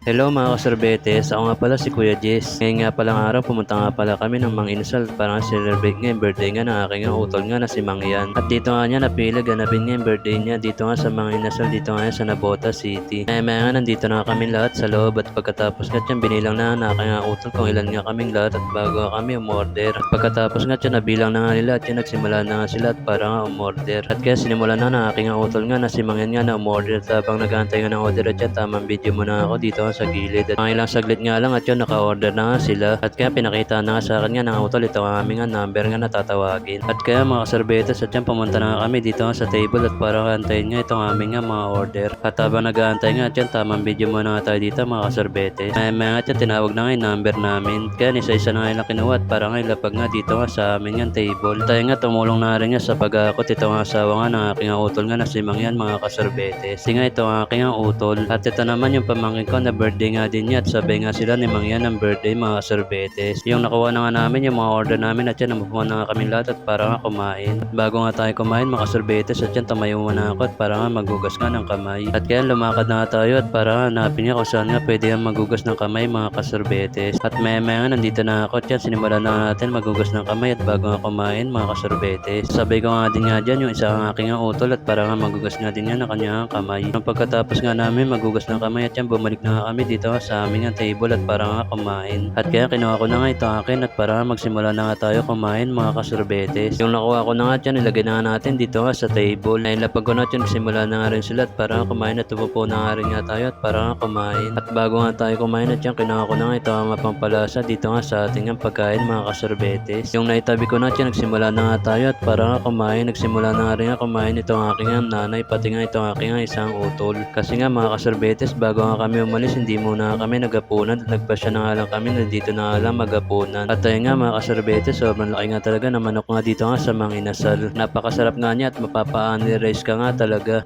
Hello mga kasorbetes, ako nga pala si Kuya Jess. Ngayon nga palang araw, pumunta nga pala kami ng Mang Inasal para celebrate nga yung birthday nga ng aking utol nga na si Mang Yan. At dito nga niya napili ganapin nga yung birthday niya dito nga sa Mang Inasal, dito nga sa Nabota City. Maya nga nandito na kami lahat sa loob at pagkatapos nga dyan binilang na ng aking utol kung ilan nga kaming lahat at bago kami umorder. At pagkatapos nga dyan nabilang na nga nila at yan nagsimula na nga sila at para nga umorder. At kaya sinimulan na ng aking utol nga na si Mang Yan nga na umorder at habang nag-aantay nga ng order at yan tamang video muna ako dito sa gilid at mga ilang saglit nga lang at yun naka-order na nga sila at kaya pinakita na nga sa akin nga ng utol ito ang aming nga number nga natatawagin at kaya mga kasorbetes at yan pumunta na nga kami dito nga sa table at para kantayin nga itong aming nga mga order at habang nag-aantay nga at yan tamang video muna nga tayo dito mga kasorbetes ay mga nga yan tinawag na nga yung number namin kaya isa-isa na nga yung kinuha at para nga ilapag nga dito nga sa amin nga table tayo nga tumulong na rin nga sa pag-akot ito nga asawa nga ng aking utol nga na si Mang Yan mga kasorbetes nga ito ang aking utol at ito naman yung pamangkin ko na birthday nga din niya at sabay nga sila ni Mang Yan ng birthday mga sorbetes. Yung nakuha na nga namin yung mga order namin at yan namukuha na nga kami lahat at para nga kumain. At bago nga tayo kumain mga sorbetes at yan tumayo muna ako at para nga magugas nga ng kamay. At kaya lumakad na nga tayo at para nga hanapin niya kung saan nga pwede nga magugas ng kamay mga kasorbetes. At maya nga nandito na ako at yan sinimulan na natin magugas ng kamay at bago nga kumain mga kasorbetes. Sabay ko nga din nga dyan yung isa ang aking utol at para nga magugas nga din yan ng kanyang kamay. Nung pagkatapos nga namin magugas ng kamay at yan bumalik na nga kami dito sa aming nga table at para nga kumain. At kaya kinuha ko na nga ito akin at para nga magsimula na nga tayo kumain mga kasorbetes. Yung nakuha ko na nga dyan ilagay na nga natin dito nga sa table. Nailapag ko na dyan simula na nga rin sila at para nga kumain at tupupo na nga rin nga tayo at para nga kumain. At bago nga tayo kumain at yan kinuha ko na nga ito ang mapampalasa dito nga sa ating nga pagkain mga kasorbetes. Yung naitabi ko na dyan nagsimula na nga tayo at para nga kumain. Nagsimula na nga rin nga kumain ito ang aking nga nanay pati nga ito ang aking nga isang utol. Kasi nga mga kasorbetes bago nga kami umalis hindi muna kami nagapunan at nagpasya na nga lang kami nandito na nga lang magapunan. At tayo nga mga kasorbetes sobrang laki nga talaga na manok nga dito nga sa Mang Inasal. Napakasarap nga niya at mapapa-rice ka nga talaga.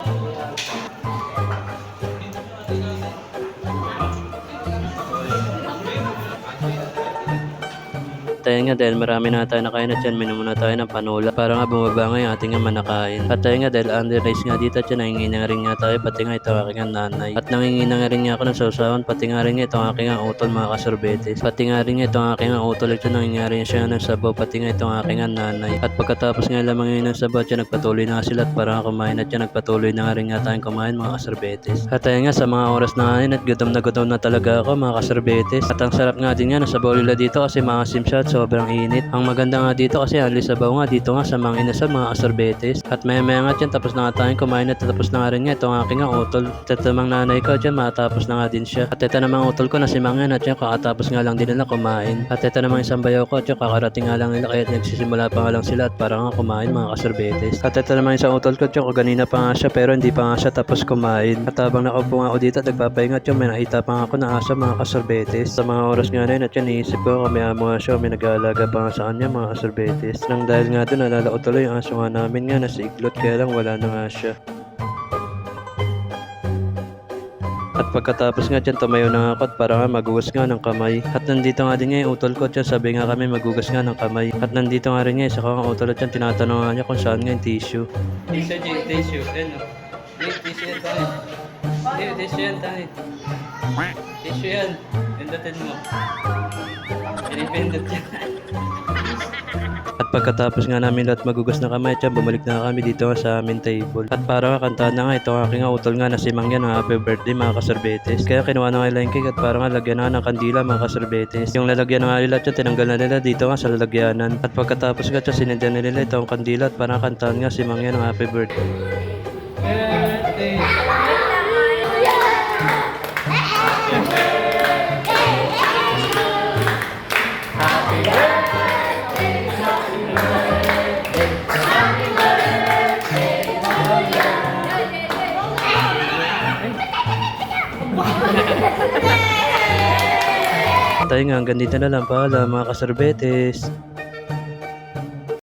Tayo nga dahil marami na tayo nakain at yan minum muna tayo ng panula para nga bumaba nga yung ating nga manakain. At tayo nga dahil under rice nga dito at yan nangingi na rin nga tayo pati nga ito aking nga nanay. At nangingi na rin nga ako ng sausawan pati nga rin nga itong aking nga utol mga kasorbetes. Pati nga rin nga itong aking nga utol ito nangingi rin siya ng sabaw pati nga itong aking nga nanay. At pagkatapos nga lamang yun ng sabaw at yan nagpatuloy na nga sila at para nga kumain at yan nagpatuloy na nga rin nga tayong kumain mga kasorbetes. At tayo nga sa mga oras na ngayon at gutom na talaga ako mga kasorbetes. At ang sarap nga din nga nasa bowl nila dito kasi mga simsya at sobrang init. Ang maganda nga dito kasi ang sabaw nga dito nga sa Mang Inasal mga kasorbetes. At maya nga dyan tapos na nga tayong kumain at tapos na nga rin nga itong aking nga utol. At ito namang nanay ko dyan matapos na nga din siya. At ito namang utol ko na si Mang Yan at yan kakatapos nga lang din nila kumain. At ito namang isang bayaw ko at yan kakarating nga lang nila kaya nagsisimula pa nga lang sila at para nga kumain mga kasorbetes. At ito namang isang utol ko at yan kaganina pa nga siya pero hindi pa nga siya tapos kumain. At habang nakaupo nga ako dito at nagpapahinga at yan may nakita pa nga ako na asa mga kasorbetes. Sa mga oras nga na yun at yan iisip ko kami amo nga siya may nag-aalaga pa nga sa kanya mga kasorbetes. Nang dahil nga doon nalala ko tuloy yung aso nga namin nga na si Iglot kaya lang wala na nga siya. At pagkatapos nga dyan tumayo na nga ako at para nga magugas nga ng kamay. At nandito nga din nga yung utol ko at yan sabi nga kami magugas nga ng kamay. At nandito nga rin nga isa ko nga utol at yan tinatanong nga niya kung saan nga yung tissue. Tissue, ano? Tissue yan tayo. Tissue yan tayo. Tissue yan. Pindutin mo. Pinipindot yan. At pagkatapos nga namin lahat magugas na kamay at bumalik na kami dito nga sa amin table. At para nga kantahan na nga ito ang aking utol nga na si Mang Yan happy birthday mga kasorbetes. Kaya kinuha na nga yung cake at para nga lagyan na ng kandila mga kasorbetes. Yung lalagyan na nga nila at tinanggal na nila dito nga sa lalagyanan. At pagkatapos nga sinendan na nila ito ang kandila at para kantahan nga si Mang Yan happy birthday. Tayo nga hanggang dito na lang pala mga kasorbetes.